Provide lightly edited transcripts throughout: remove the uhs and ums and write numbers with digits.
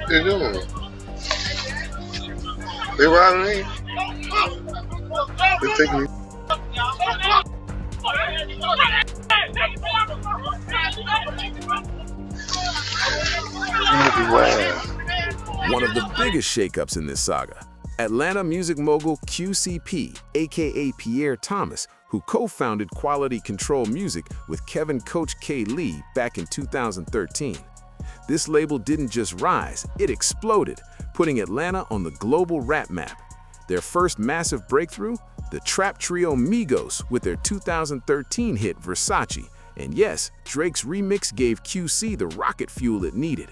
They doing? They riding me? They taking me? One of the biggest shakeups in this saga, Atlanta music mogul QCP, aka Pierre Thomas, who co-founded Quality Control Music with Kevin Coach K. Lee back in 2013. This label didn't just rise, it exploded, putting Atlanta on the global rap map. Their first massive breakthrough? The trap trio Migos with their 2013 hit Versace. And yes, Drake's remix gave QC the rocket fuel it needed.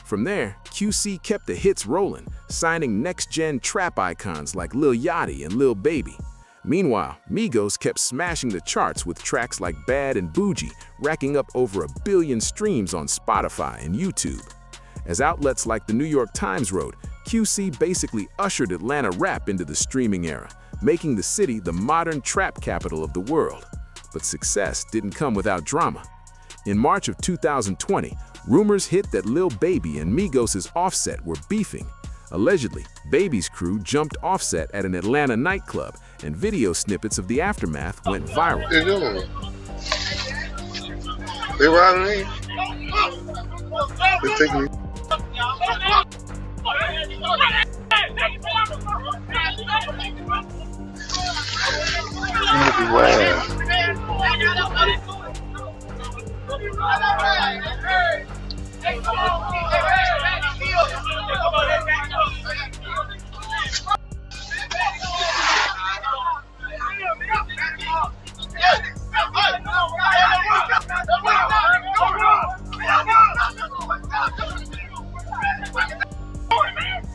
From there, QC kept the hits rolling, signing next-gen trap icons like Lil Yachty and Lil Baby. Meanwhile, Migos kept smashing the charts with tracks like Bad and Bougie, racking up over 1 billion streams on Spotify and YouTube. As outlets like the New York Times wrote, QC basically ushered Atlanta rap into the streaming era, making the city the modern trap capital of the world. But success didn't come without drama. In March of 2020, rumors hit that Lil Baby and Migos' Offset were beefing. Allegedly, Baby's crew jumped Offset at an Atlanta nightclub, and video snippets of the aftermath went viral. They doing? They riding me? They taking me?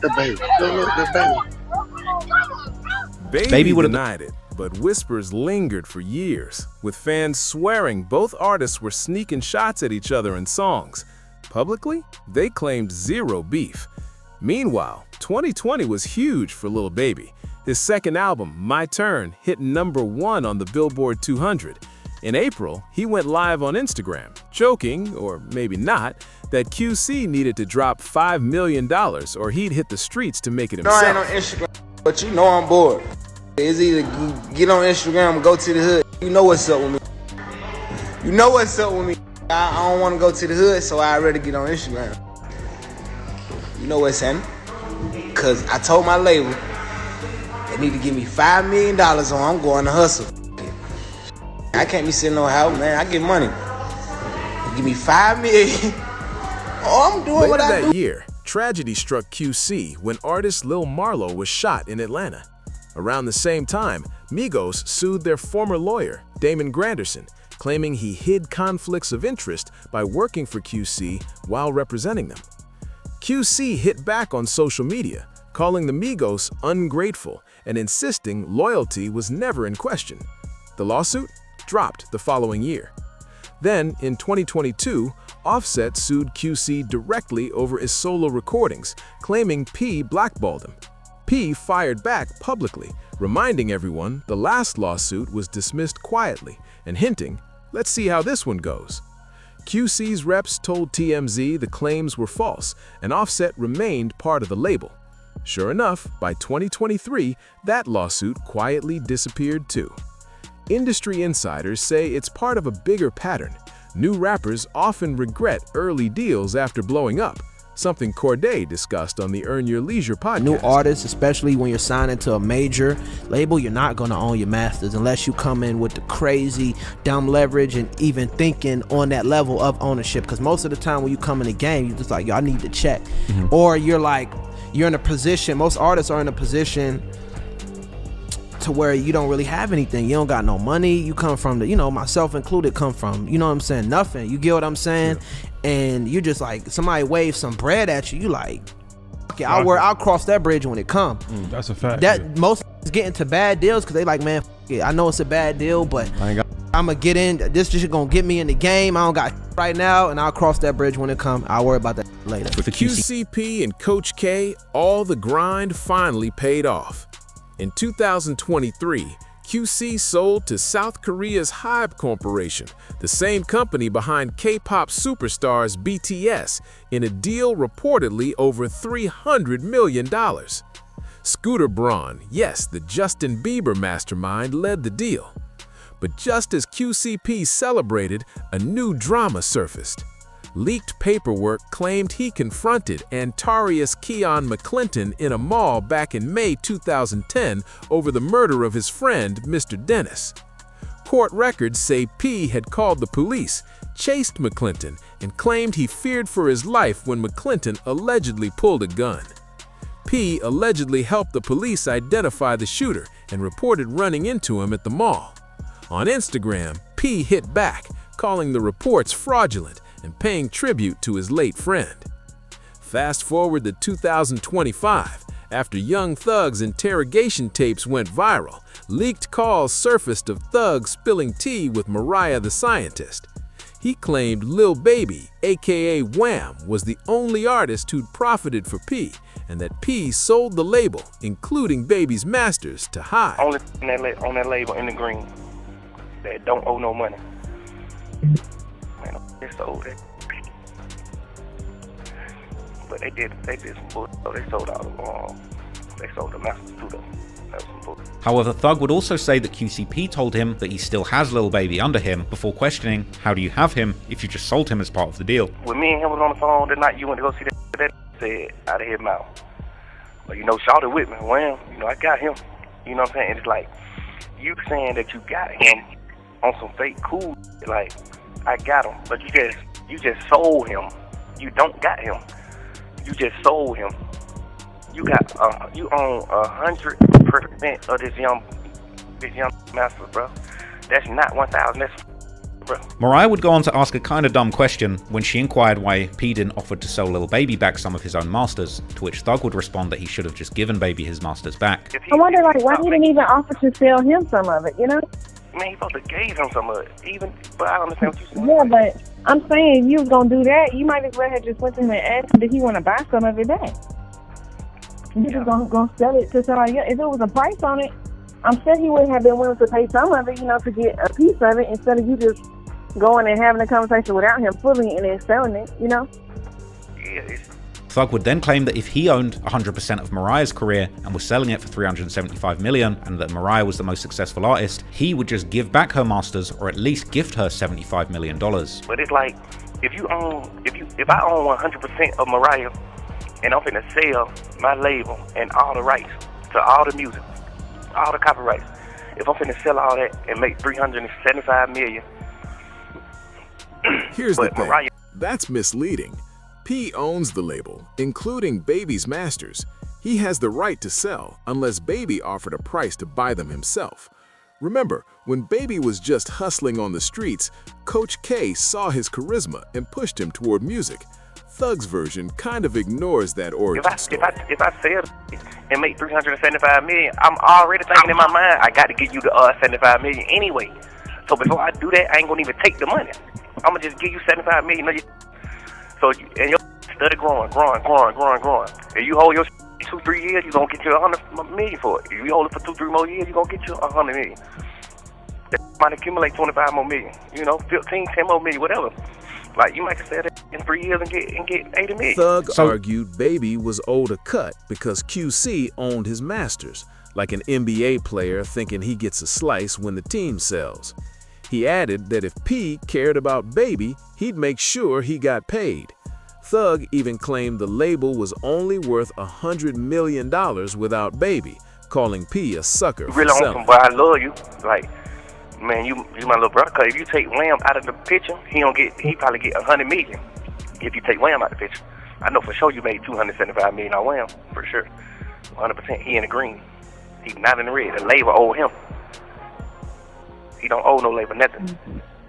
The baby. Look, the baby. Baby denied it, but whispers lingered for years, with fans swearing both artists were sneaking shots at each other in songs. Publicly, they claimed zero beef. Meanwhile, 2020 was huge for Lil Baby. His second album, My Turn, hit #1 on the Billboard 200. In April, he went live on Instagram, joking, or maybe not, that QC needed to drop $5 million or he'd hit the streets to make it himself. No, I ain't on Instagram, but you know I'm bored. It's either get on Instagram or go to the hood. You know what's up with me. You know what's up with me. I don't want to go to the hood, so I'd rather get on Instagram. You know what's happening? Because I told my label, they need to give me $5 million or I'm going to hustle. I can't be sitting on house, man. I get money. Give me $5 million. Oh, I'm doing what I do. That year, tragedy struck QC when artist Lil Marlo was shot in Atlanta. Around the same time, Migos sued their former lawyer, Damon Granderson, claiming he hid conflicts of interest by working for QC while representing them. QC hit back on social media, calling the Migos ungrateful and insisting loyalty was never in question. The lawsuit dropped the following year. Then, in 2022, Offset sued QC directly over his solo recordings, claiming P blackballed him. P fired back publicly, reminding everyone the last lawsuit was dismissed quietly and hinting, let's see how this one goes. QC's reps told TMZ the claims were false and Offset remained part of the label. Sure enough, by 2023, that lawsuit quietly disappeared too. Industry insiders say it's part of a bigger pattern. New rappers often regret early deals after blowing up, something Corday discussed on the Earn Your Leisure podcast. New artists, especially when you're signing to a major label, you're not going to own your masters unless you come in with the crazy, dumb leverage and even thinking on that level of ownership. Because most of the time when you come in the game, you're just like, yo, I need to check. Or you're in a position, most artists are in a position to where you don't really have anything. You don't got no money. You come from myself included, come from, you know what I'm saying, nothing. You get what I'm saying? Yeah. And you just like, somebody waves some bread at you, you like, okay, I'll cross that bridge when it come. That's a fact. That most get into bad deals because they like, man, I know it's a bad deal, but I'm gonna get in. This just gonna get me in the game. I don't got right now, and I'll cross that bridge when it come. I'll worry about that later. With the QCP and Coach K, all the grind finally paid off. In 2023, QC sold to South Korea's Hive Corporation, the same company behind K-pop superstars BTS, in a deal reportedly over $300 million. Scooter Braun, yes, the Justin Bieber mastermind, led the deal. But just as QCP celebrated, a new drama surfaced. Leaked paperwork claimed he confronted Antarius Keon McClinton in a mall back in May 2010 over the murder of his friend, Mr. Dennis. Court records say P had called the police, chased McClinton, and claimed he feared for his life when McClinton allegedly pulled a gun. P allegedly helped the police identify the shooter and reported running into him at the mall. On Instagram, P hit back, calling the reports fraudulent and paying tribute to his late friend. Fast forward to 2025, after Young Thug's interrogation tapes went viral, leaked calls surfaced of Thug spilling tea with Mariah the Scientist. He claimed Lil Baby, aka Wham, was the only artist who'd profited for P, and that P sold the label, including Baby's masters, to Hive. Only on that label in the green that don't owe no money. Man, they sold it. But they did some bullshit. So they sold the masters to them. That was some bullshit. However, Thug would also say that QCP told him that he still has Lil Baby under him before questioning, how do you have him if you just sold him as part of the deal? When me and him was on the phone that night, you went to go see that said out of his mouth. But Shawty with me, well, I got him. You know what I'm saying? It's like, you saying that you got him on some fake cool, like, I got him, but you just sold him. You don't got him. You just sold him. You own 100% of this young master, bro. That's not 1,000. That's bro. Mariah would go on to ask a kind of dumb question when she inquired why P didn't offer to sell Lil Baby back some of his own masters, to which Thug would respond that he should have just given Baby his masters back. I wonder, why he didn't even offer to sell him some of it, Man, he supposed to gave him some of it, but I don't understand what you're saying. Yeah, but I'm saying if you was going to do that, you might as well have just went to him and asked him, did he want to buy some of it back? You just going to sell it to somebody else. If it was a price on it, I'm sure he would have been willing to pay some of it, to get a piece of it, instead of you just going and having a conversation without him fully and then selling it, Yeah, Thug would then claim that if he owned 100% of Mariah's career and was selling it for $375 million, and that Mariah was the most successful artist, he would just give back her masters, or at least gift her $75 million. But it's like, if I own 100% of Mariah, and I'm finna sell my label and all the rights to all the music, all the copyrights, if I'm finna sell all that and make $375 million, Here's the thing. Mariah, that's misleading. P owns the label, including Baby's masters. He has the right to sell, unless Baby offered a price to buy them himself. Remember, when Baby was just hustling on the streets, Coach K saw his charisma and pushed him toward music. Thug's version kind of ignores that origin story. If I sell it and make $375 million, I'm already thinking in my mind, I got to give you the $75 million anyway. So before I do that, I ain't gonna even take the money. I'm gonna just give you $75 million. So and your study growing. If you hold your 2-3 years, you gonna get you $100 million for it. If you hold it for 2-3 more years, you gonna get you $100 million. That might accumulate 25 more million. 15, 10 more million, whatever. Like, you might sell that in 3 years and get 80 million. Thug argued Baby was owed a cut because QC owned his masters, like an NBA player thinking he gets a slice when the team sells. He added that if P cared about Baby, he'd make sure he got paid. Thug even claimed the label was only worth $100 million without Baby, calling P a sucker for really selling. But I love you. Like, man, you my little brother. Cause if you take Wham out of the picture, he probably get $100 million. If you take Wham out of the picture, I know for sure you made $275 million on Wham, for sure, 100%. He in the green. He not in the red. The label owe him. He don't owe no label nothing.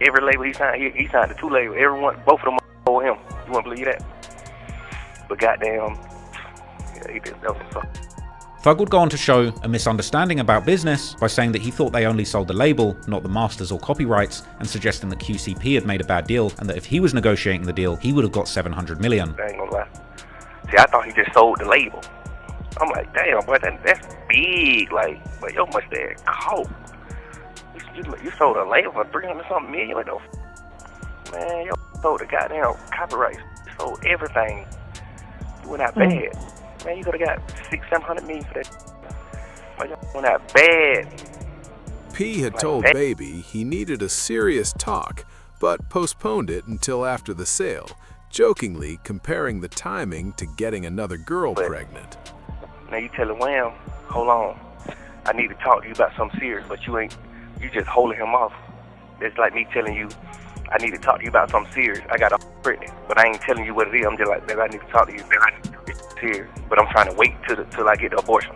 Every label he signed the 2 labels. Both of them owe him. You won't believe that? But goddamn, yeah, he did. That was fuck. Thug would go on to show a misunderstanding about business by saying that he thought they only sold the label, not the masters or copyrights, and suggesting that QCP had made a bad deal and that if he was negotiating the deal, he would have got $700 million. I ain't gonna lie. See, I thought he just sold the label. I'm like, damn, boy, that's big. Like, but yo much that cold. You sold a label for 300-something million. What the man, you sold the goddamn copyrights. You sold everything. You went out bad. Man, you could have got 600-700 million for that. Man, you went out bad. P had Like told that. Baby he needed a serious talk, but postponed it until after the sale, jokingly comparing the timing to getting another girl pregnant. Now you telling Wham, hold on, I need to talk to you about something serious, but you just holding him off. It's like me telling you, I need to talk to you about something serious. I got a pregnant, but I ain't telling you what it is. I'm just like, baby, I need to talk to you. Baby, I need to get serious, but I'm trying to wait till I get the abortion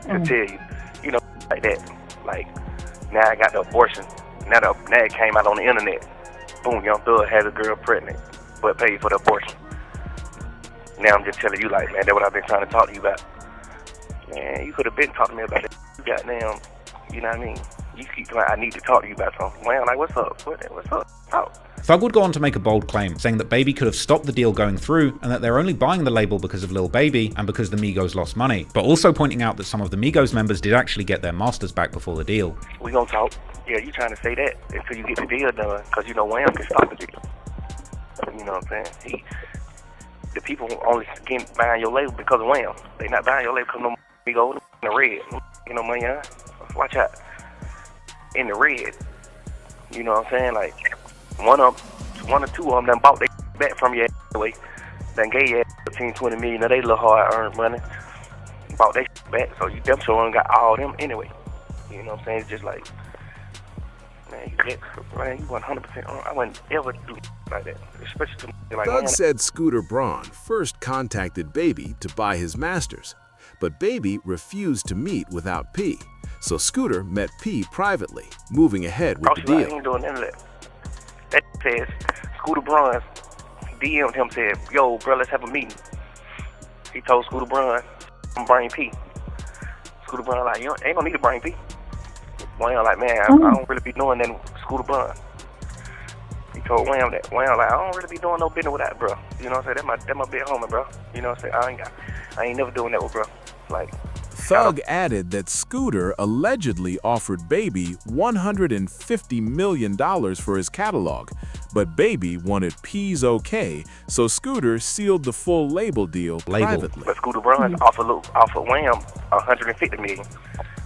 to tell you, you know, like that. Like now I got the abortion. Now it came out on the internet. Boom, Young Thug has a girl pregnant, but paid for the abortion. Now I'm just telling you, like, man, that's what I've been trying to talk to you about. Man, you could have been talking to me about it. You goddamn, you know what I mean? You keep like, I need to talk to you about something. Man, like, what's up? What's up? Talk. Thug would go on to make a bold claim, saying that Baby could have stopped the deal going through and that they're only buying the label because of Lil Baby and because the Migos lost money, but also pointing out that some of the Migos members did actually get their masters back before the deal. We gonna talk. Yeah, you trying to say that until you get the deal done, because you know Wham can stop the deal. You know what I'm saying? The people only buying your label because of Wham. They not buying your label because no Migos in the red. You know what I mean? Watch out. In the red. You know what I'm saying? Like, one or two of them done bought their back from you anyway. Done gave you 15-20 million of they little hard-earned money. Bought their back, so you them sure got all them anyway. You know what I'm saying? It's just like, man, you 100% wrong. I wouldn't ever do like that, especially to like Thug Wham. said Scooter Braun first contacted Baby to buy his masters, but Baby refused to meet without P. So Scooter met P privately, moving ahead with the I deal. ain't doing none of that. That says Scooter Braun DM'd him, said, yo, bro, let's have a meeting. He told Scooter Braun, I'm bringing P. Scooter Braun like, you ain't gonna need to bring P. Wham like, man, I don't really be doing that with Scooter Braun. He told Wham that. Wham like, I don't really be doing no business with that, bro. You know what I'm saying? That my big homie, bro. You know what I'm saying? I ain't never doing that with bro. Like, Thug added that Scooter allegedly offered Baby $150 million for his catalog, but Baby wanted P's okay, so Scooter sealed the full label deal privately. But Scooter Braun offered Wham $150 million.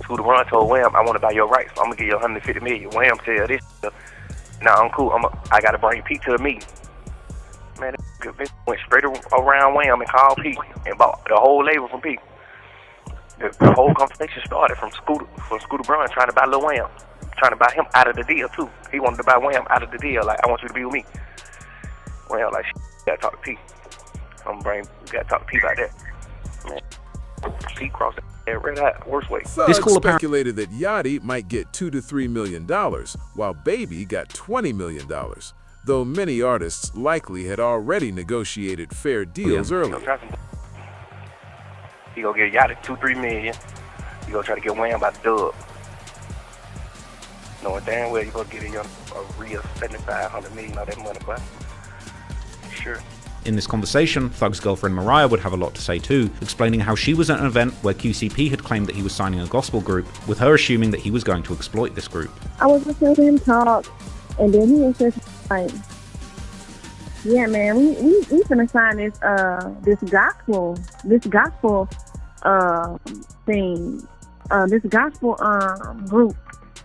Scooter Braun told Wham, I want to buy your rights, so I'm gonna give you $150 million. Wham said this. Nah, I'm cool. I gotta bring P to the meeting. Man, it went straight around Wham and called P and bought the whole label from P. The whole conversation started from Scooter Braun trying to buy Lil Wham, trying to buy him out of the deal too. He wanted to buy Wham out of the deal. Like, I want you to be with me. Wham like, you gotta talk to P. You gotta talk to P about that. Man, P crossed that red eye, worst way. Thug speculated that Yachty might get $2 to $3 million, while Baby got $20 million, though many artists likely had already negotiated fair deals early. He gonna get Yachty $2-3 million. He gonna try to get Wham by the dub. Knowing damn well you gonna get a real $7,500 million of that money, but sure. In this conversation, Thug's girlfriend Mariah would have a lot to say too, explaining how she was at an event where QCP had claimed that he was signing a gospel group, with her assuming that he was going to exploit this group. I was listening to him talk, and then he was just like, "Yeah, man, we finna sign this gospel thing, this gospel group.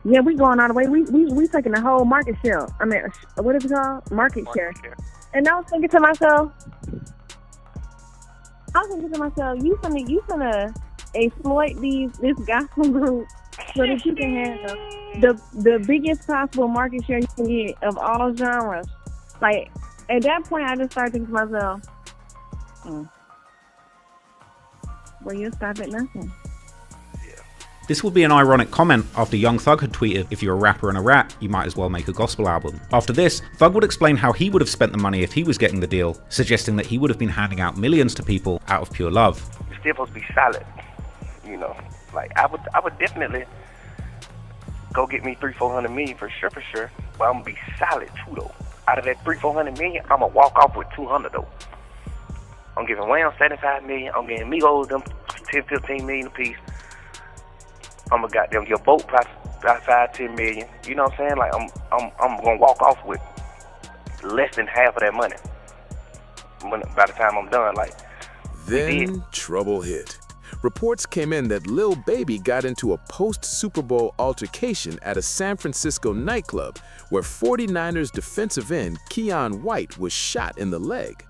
Yeah, we going all the way. We taking the whole market share. I mean, what is it called? Market share." And I was thinking to myself, you finna exploit this gospel group so that you can have the biggest possible market share you can get of all genres. Like, at that point, I just started thinking to myself, well, you'll stop at nothing. This would be an ironic comment after Young Thug had tweeted, if you're a rapper and a rap, you might as well make a gospel album. After this, Thug would explain how he would have spent the money if he was getting the deal, suggesting that he would have been handing out millions to people out of pure love. You're still supposed to be solid, you know. Like, I would definitely go get me $300-400 million for sure. But I'm gonna be solid too though. Out of that $300-400 million, I'm gonna walk off with 200 though. I'm giving Wham $75 million. I'm giving Migos them $10-15 million a piece. I'm gonna goddamn your boat price $5-10 million. You know what I'm saying? Like I'm gonna walk off with less than half of that money by the time I'm done. Like then trouble hit. Reports came in that Lil Baby got into a post-Super Bowl altercation at a San Francisco nightclub where 49ers defensive end Keion White was shot in the leg.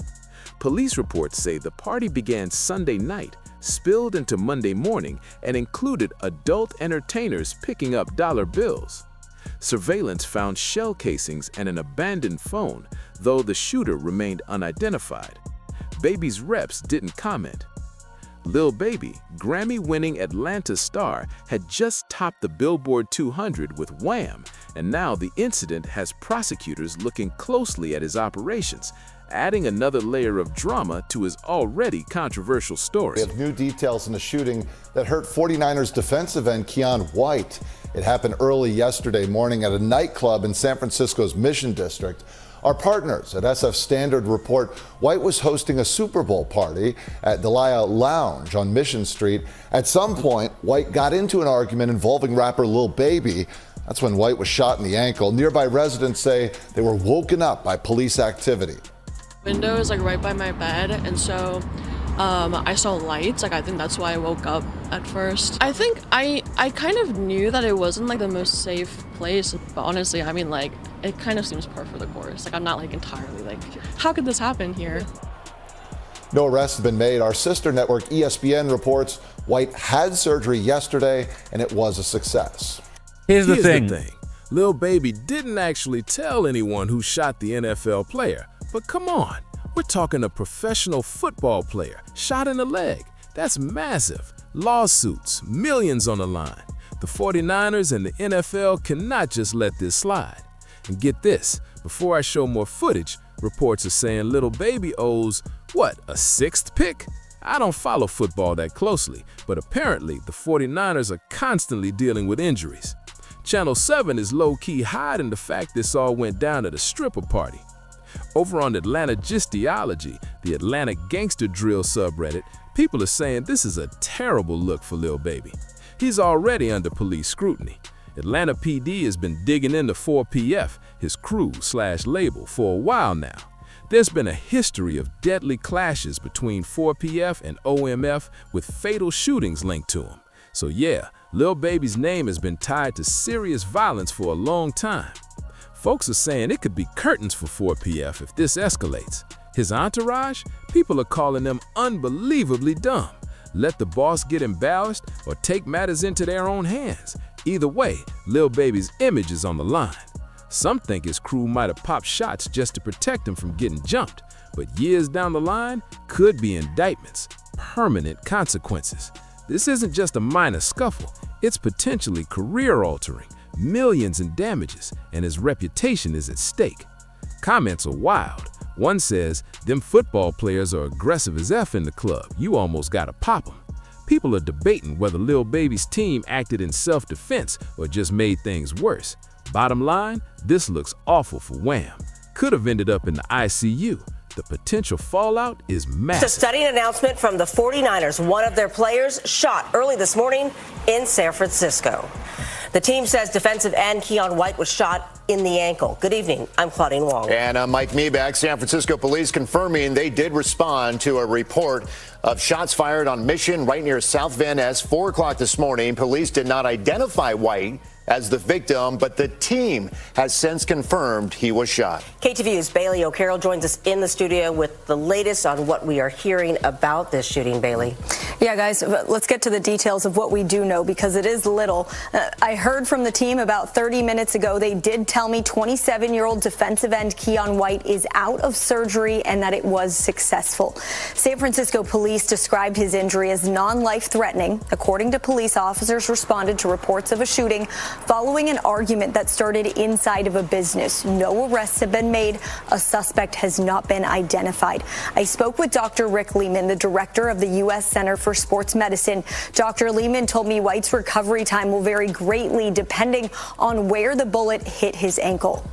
Police reports say the party began Sunday night, spilled into Monday morning, and included adult entertainers picking up dollar bills. Surveillance found shell casings and an abandoned phone, though the shooter remained unidentified. Baby's reps didn't comment. Lil Baby, Grammy-winning Atlanta star, had just topped the Billboard 200 with Wham, and now the incident has prosecutors looking closely at his operations, adding another layer of drama to his already controversial story. We have new details in the shooting that hurt 49ers defensive end Keion White. It happened early yesterday morning at a nightclub in San Francisco's Mission District. Our partners at SF Standard report White was hosting a Super Bowl party at Delia Lounge on Mission Street. At some point, White got into an argument involving rapper Lil Baby. That's when White was shot in the ankle. Nearby residents say they were woken up by police activity. Window is like right by my bed, and so I saw lights. Like I think that's why I woke up at first. I think I kind of knew that it wasn't like the most safe place, but honestly, I mean, like it kind of seems par for the course. Like I'm not like entirely like, how could this happen here? No arrests have been made. Our sister network ESPN reports White had surgery yesterday and it was a success. Here's the thing. Lil Baby didn't actually tell anyone who shot the NFL player. But come on, we're talking a professional football player shot in the leg. That's massive. Lawsuits, millions on the line. The 49ers and the NFL cannot just let this slide. And get this, before I show more footage, reports are saying Lil Baby owes, what, a 6th pick? I don't follow football that closely, but apparently the 49ers are constantly dealing with injuries. Channel 7 is low-key hiding the fact this all went down at a stripper party. Over on Atlanta Gistiology, the Atlanta Gangster Drill subreddit, people are saying this is a terrible look for Lil Baby. He's already under police scrutiny. Atlanta PD has been digging into 4PF, his crew/label, for a while now. There's been a history of deadly clashes between 4PF and OMF with fatal shootings linked to him. So yeah, Lil Baby's name has been tied to serious violence for a long time. Folks are saying it could be curtains for 4PF if this escalates. His entourage? People are calling them unbelievably dumb. Let the boss get embarrassed or take matters into their own hands. Either way, Lil Baby's image is on the line. Some think his crew might have popped shots just to protect him from getting jumped, but years down the line could be indictments, permanent consequences. This isn't just a minor scuffle, it's potentially career-altering, millions in damages, and his reputation is at stake. Comments are wild. One says, them football players are aggressive as F in the club, you almost gotta pop them. People are debating whether Lil Baby's team acted in self-defense or just made things worse. Bottom line, this looks awful for Wham. Could have ended up in the ICU. The potential fallout is massive. It's a stunning announcement from the 49ers. One of their players shot early this morning in San Francisco. The team says defensive end Keion White was shot in the ankle. Good evening. I'm Claudine Wong. And I'm Mike Meeback. San Francisco police confirming they did respond to a report of shots fired on Mission right near South Van Ness, 4 o'clock this morning. Police did not identify White as the victim, but the team has since confirmed he was shot. KTVU's Bailey O'Carroll joins us in the studio with the latest on what we are hearing about this shooting. Bailey. Yeah, guys, let's get to the details of what we do know, because it is little. I heard from the team about 30 minutes ago. They did tell me 27-year-old defensive end Keion White is out of surgery and that it was successful. San Francisco police described his injury as non-life-threatening. According to police, officers responded to reports of a shooting following an argument that started inside of a business. No arrests have been made. A suspect has not been identified. I spoke with Dr. Rick Lehman, the director of the U.S. Center for Sports Medicine. Dr. Lehman told me White's recovery time will vary greatly depending on where the bullet hit his ankle.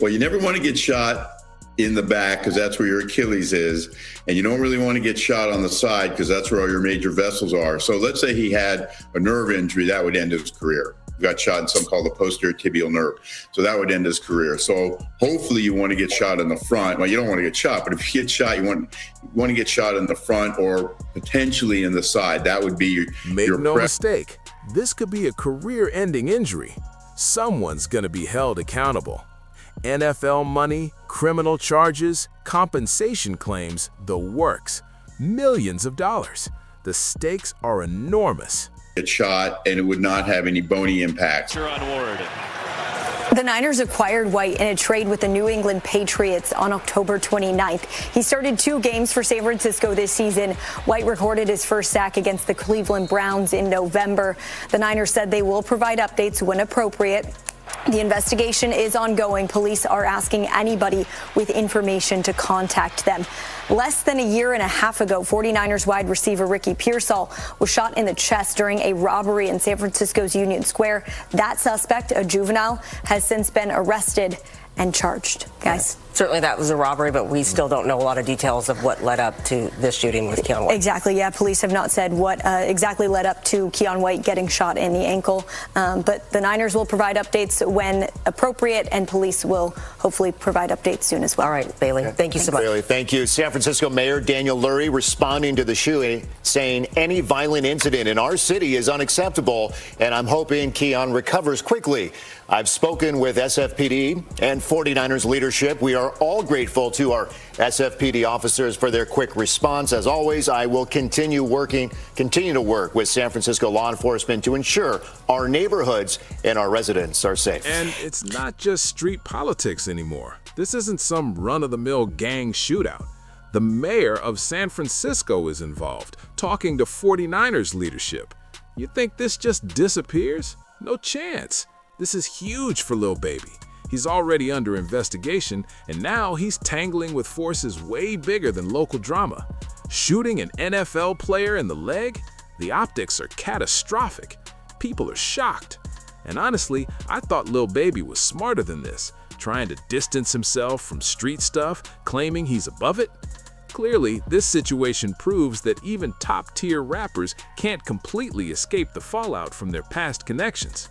Well, you never want to get shot in the back because that's where your Achilles is, and you don't really want to get shot on the side because that's where all your major vessels are. So let's say he had a nerve injury, that would end his career. He got shot in something called the posterior tibial nerve, so that would end his career. So hopefully you want to get shot in the front. Well, you don't want to get shot, but if you get shot, you want to get shot in the front or potentially in the side. That would be Make no mistake, this could be a career-ending injury. Someone's going to be held accountable. NFL money, criminal charges, compensation claims, the works. Millions of dollars. The stakes are enormous. Get shot and it would not have any bony impact. The Niners acquired White in a trade with the New England Patriots on October 29th. He started 2 games for San Francisco this season. White recorded his first sack against the Cleveland Browns in November. The Niners said they will provide updates when appropriate. The investigation is ongoing. Police are asking anybody with information to contact them. Less than a year and a half ago, 49ers wide receiver Ricky Pearsall was shot in the chest during a robbery in San Francisco's Union Square. That suspect, a juvenile, has since been arrested and charged. Guys? Certainly that was a robbery, but we still don't know a lot of details of what led up to this shooting with Keon White. Exactly, yeah. Police have not said what exactly led up to Keon White getting shot in the ankle. But the Niners will provide updates when appropriate, and police will hopefully provide updates soon as well. All right, Bailey. Thank you so much. Bailey, thank you. San Francisco Mayor Daniel Lurie responding to the shooting, saying any violent incident in our city is unacceptable, and I'm hoping Keon recovers quickly. I've spoken with SFPD and 49ers leadership. We are all grateful to our SFPD officers for their quick response. As always, I will continue to work with San Francisco law enforcement to ensure our neighborhoods and our residents are safe. And it's not just street politics anymore. This isn't some run-of-the-mill gang shootout. The mayor of San Francisco is involved, talking to 49ers leadership. You think this just disappears? No chance. This is huge for Lil Baby. He's already under investigation, and now he's tangling with forces way bigger than local drama. Shooting an NFL player in the leg? The optics are catastrophic. People are shocked. And honestly, I thought Lil Baby was smarter than this, trying to distance himself from street stuff, claiming he's above it. Clearly, this situation proves that even top-tier rappers can't completely escape the fallout from their past connections.